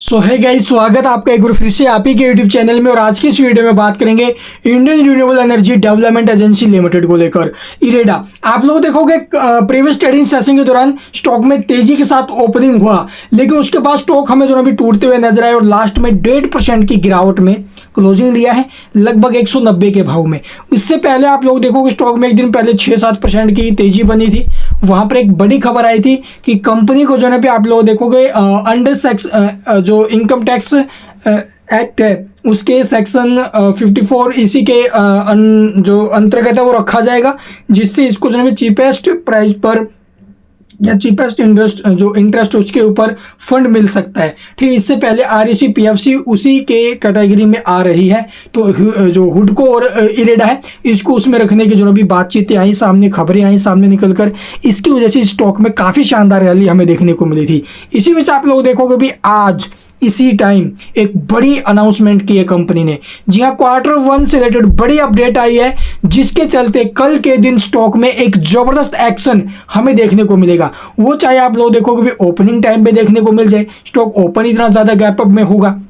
सो है गाइस, स्वागत है आपका एक बार फिर से आप ही के यूट्यूब चैनल में। और आज की इस वीडियो में बात करेंगे Indian renewable energy development agency limited को लेकर, इरेडा। आप लोग देखोगे प्रीवियस ट्रेडिंग सेशन के दौरान स्टॉक में तेजी के साथ ओपनिंग हुआ, लेकिन उसके बाद स्टॉक हमें जो अभी टूटते हुए नजर आए और लास्ट में 1.5% की गिरावट में क्लोजिंग लिया है, लगभग 190 के भाव में। इससे पहले आप लोग देखोगे स्टॉक में एक दिन पहले 6-7% की तेजी बनी थी। वहां पर एक बड़ी खबर आई थी कि कंपनी को जो है आप लोग देखोगे अंडर सेक्स जो इनकम टैक्स एक्ट है उसके सेक्शन 54 इसी के जो अंतर्गत है वो रखा जाएगा, जिससे इसको जो है चीपेस्ट प्राइस पर या चीपेस्ट इंटरेस्ट उसके ऊपर फंड मिल सकता है। ठीक, इससे पहले आरईसी पीएफसी उसी के कैटेगरी में आ रही है, तो जो हुडको और इरेडा है इसको उसमें रखने की जो भी बातचीतें आई सामने, खबरें आई सामने निकलकर, इसकी वजह से स्टॉक में काफ़ी शानदार रैली हमें देखने को मिली थी। इसी बीच आप लोग देखोगे भी आज इसी टाइम एक बड़ी अनाउंसमेंट की है कंपनी ने। जी हाँ, Q1 से रिलेटेड बड़ी अपडेट आई है, जिसके चलते कल के दिन स्टॉक में एक जबरदस्त एक्शन हमें देखने को मिलेगा। वो चाहे आप लोग देखोगे भी ओपनिंग टाइम पे देखने को मिल जाए, स्टॉक ओपन इतना ज़्यादा गैप अप में होगा,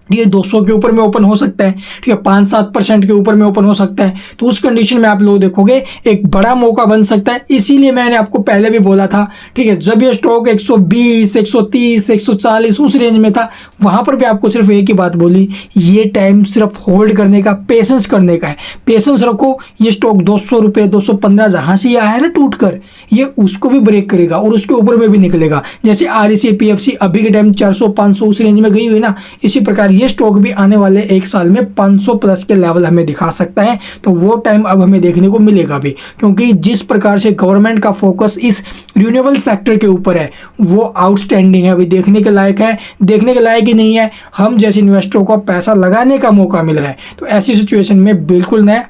ये 200 के ऊपर में ओपन हो सकता है, ठीक है, 5-7% के ऊपर में ओपन हो सकता है। तो उस कंडीशन में आप लोग देखोगे एक बड़ा मौका बन सकता है। इसीलिए मैंने आपको पहले भी बोला था, ठीक है, जब ये स्टॉक 120, 130, 140 उस रेंज में था, वहां पर भी आपको सिर्फ एक ही बात बोली, ये टाइम सिर्फ होल्ड करने का, पेशेंस करने का है। पेशेंस रखो, ये स्टॉक 200 रुपये 215 जहां से आया है ना टूट कर, ये उसको भी ब्रेक करेगा और उसके ऊपर में भी निकलेगा। जैसे आरईसी पीएफसी अभी के टाइम 400-500 उस रेंज में गई हुई ना, इसी प्रकार ये स्टॉक भी आने वाले एक साल में 500 प्लस के लेवल हमें दिखा सकता है। तो वो टाइम अब हमें देखने को मिलेगा भी, क्योंकि जिस प्रकार से गवर्नमेंट का फोकस इस रिन्यूएबल सेक्टर के ऊपर है वो आउटस्टैंडिंग है। अभी देखने के लायक है, देखने के लायक ही नहीं है, हम जैसे इन्वेस्टरों को पैसा लगाने का मौका मिल रहा है। तो ऐसी सिचुएशन में बिल्कुल न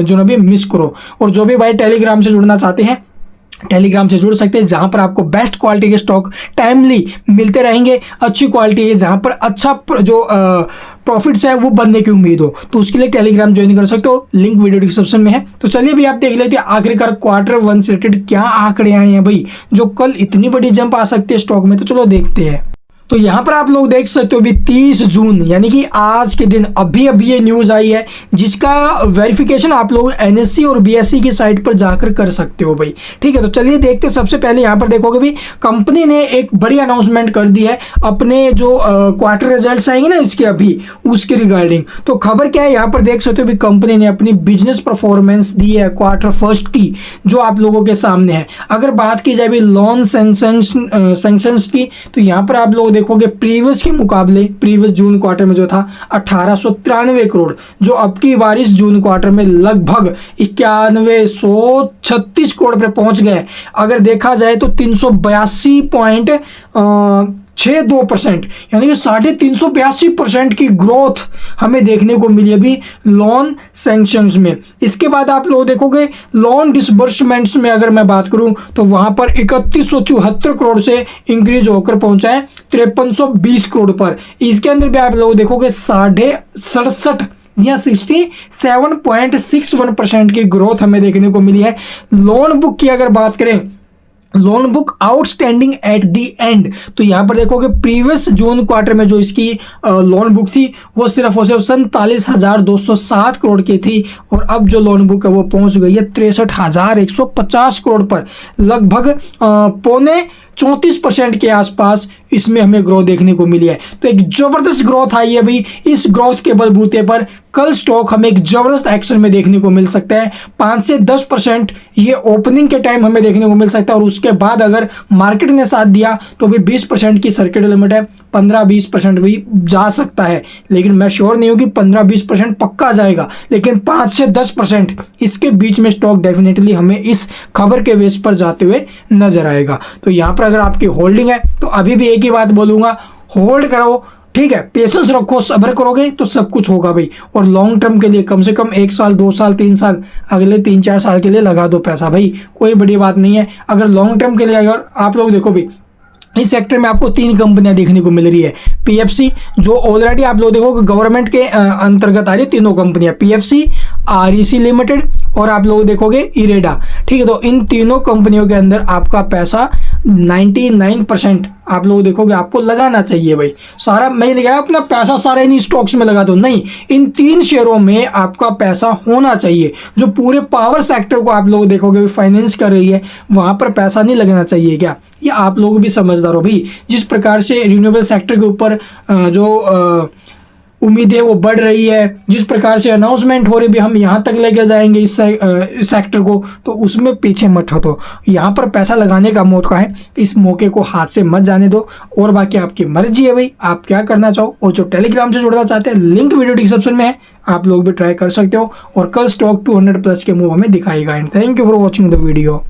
जो ना भी मिस करो। और जो भी भाई टेलीग्राम से जुड़ना चाहते हैं, टेलीग्राम से जुड़ सकते हैं, जहां पर आपको बेस्ट क्वालिटी के स्टॉक टाइमली मिलते रहेंगे, अच्छी क्वालिटी है, जहां पर अच्छा जो प्रॉफिट्स है वो बनने की उम्मीद हो, तो उसके लिए टेलीग्राम ज्वाइन कर सकते हो, लिंक वीडियो डिस्क्रिप्शन में है। तो चलिए भी आप देख लेते हैं आखिरकार Q1 से रिलेटेड क्या आंकड़े आए हैं भाई, जो कल इतनी बड़ी जंप आ सकती है स्टॉक में। तो चलो देखते हैं। तो यहाँ पर आप लोग देख सकते हो भी 30 जून यानी कि आज के दिन अभी ये न्यूज़ आई है, जिसका वेरिफिकेशन आप लोग NSE और BSE की साइट पर जाकर कर सकते हो भाई। ठीक है, तो चलिए देखते हैं। सबसे पहले यहाँ पर देखोगे भी कंपनी ने एक बड़ी अनाउंसमेंट कर दी है अपने जो क्वार्टर रिजल्ट्स आएंगे ना इसके अभी, उसके रिगार्डिंग। तो खबर क्या है यहाँ पर देख सकते हो भी कंपनी ने अपनी बिजनेस परफॉर्मेंस दी है Q1 की, जो आप लोगों के सामने है। अगर बात की जाए भी लोन सैंक्शंस की, तो यहाँ पर आप लोग देखोगे प्रीवियस के मुकाबले प्रीवियस जून क्वार्टर में जो था 1893 करोड़, जो अब की बार इस जून क्वार्टर में लगभग 9136 करोड़ पे पहुंच गए। अगर देखा जाए तो 382.62% यानी कि 382% की ग्रोथ हमें देखने को मिली अभी लोन सैंक्शंस में। इसके बाद आप लोग देखोगे लोन डिसबर्समेंट्स में अगर मैं बात करूं तो वहां पर 3174 करोड़ से इंक्रीज होकर पहुंचा है 5320 करोड़ पर। इसके अंदर भी आप लोग देखोगे 67 या 67.61% की ग्रोथ हमें देखने को मिली है। लोन बुक की अगर बात करें, loan book outstanding at the and, तो यहाँ पर देखोगे प्रीवियस जून क्वार्टर में जो इसकी लोन बुक थी वो सिर्फ और सिर्फ 47,207 करोड़ की थी, और अब जो लोन बुक है वो पहुंच गई है 63,150 करोड़ पर। लगभग 34% के आसपास इसमें हमें ग्रोथ देखने को मिली है। तो एक जबरदस्त ग्रोथ आई है भाई। इस ग्रोथ के बलबूते पर कल स्टॉक हमें एक जबरदस्त एक्शन में देखने को मिल सकता है। 5 से 10% ये ओपनिंग के टाइम हमें देखने को मिल सकता है, और उसके बाद अगर मार्केट ने साथ दिया तो भी 20% की सर्किट लिमिट है, 15-20% भी जा सकता है। लेकिन मैं श्योर नहीं हूँ कि 15-20% पक्का जाएगा, लेकिन 5 से 10% इसके बीच में स्टॉक डेफिनेटली हमें इस खबर के बेस पर जाते हुए नजर आएगा। तो यहाँ पर अगर आपकी होल्डिंग है तो अभी भी एक ही बात बोलूँगा, होल्ड करो, ठीक है, पेशेंस रखो, सब्र करोगे तो सब कुछ होगा भाई। और लॉन्ग टर्म के लिए कम से कम 1 साल 2 साल 3 साल अगले 3-4 साल के लिए लगा दो पैसा भाई, कोई बड़ी बात नहीं है। अगर लॉन्ग टर्म के लिए अगर आप लोग देखो भी इस सेक्टर में आपको 3 कंपनियां देखने को मिल रही है। पीएफसी जो ऑलरेडी आप लोग देखो गवर्नमेंट के अंतर्गत आ रही है, तीनों कंपनियां पीएफसी, आरईसी लिमिटेड और आप लोग देखोगे इरेडा। ठीक है, तो इन तीनों कंपनियों के अंदर आपका पैसा 99% आप लोग देखोगे आपको लगाना चाहिए भाई। सारा मैं नहीं कह रहा अपना पैसा सारा इन स्टॉक्स में लगा दो, नहीं, इन 3 शेयरों में आपका पैसा होना चाहिए। जो पूरे पावर सेक्टर को आप लोग देखोगे फाइनेंस कर रही है, वहाँ पर पैसा नहीं लगना चाहिए क्या? ये आप लोग भी समझदार हो भाई। जिस प्रकार से रिन्यूएबल सेक्टर के ऊपर जो उम्मीद है वो बढ़ रही है, जिस प्रकार से अनाउंसमेंट हो रही है हम यहाँ तक लेकर जाएंगे इस सेक्टर को, तो उसमें पीछे मत हटो। यहाँ पर पैसा लगाने का मौका है, इस मौके को हाथ से मत जाने दो। और बाकी आपकी मर्जी है भाई, आप क्या करना चाहो। और जो टेलीग्राम से जुड़ना चाहते हैं, लिंक वीडियो डिस्क्रिप्शन में है, आप लोग भी ट्राई कर सकते हो। और कल स्टॉक 200 प्लस के मूव हमें दिखाएगा। And thank you for watching the video.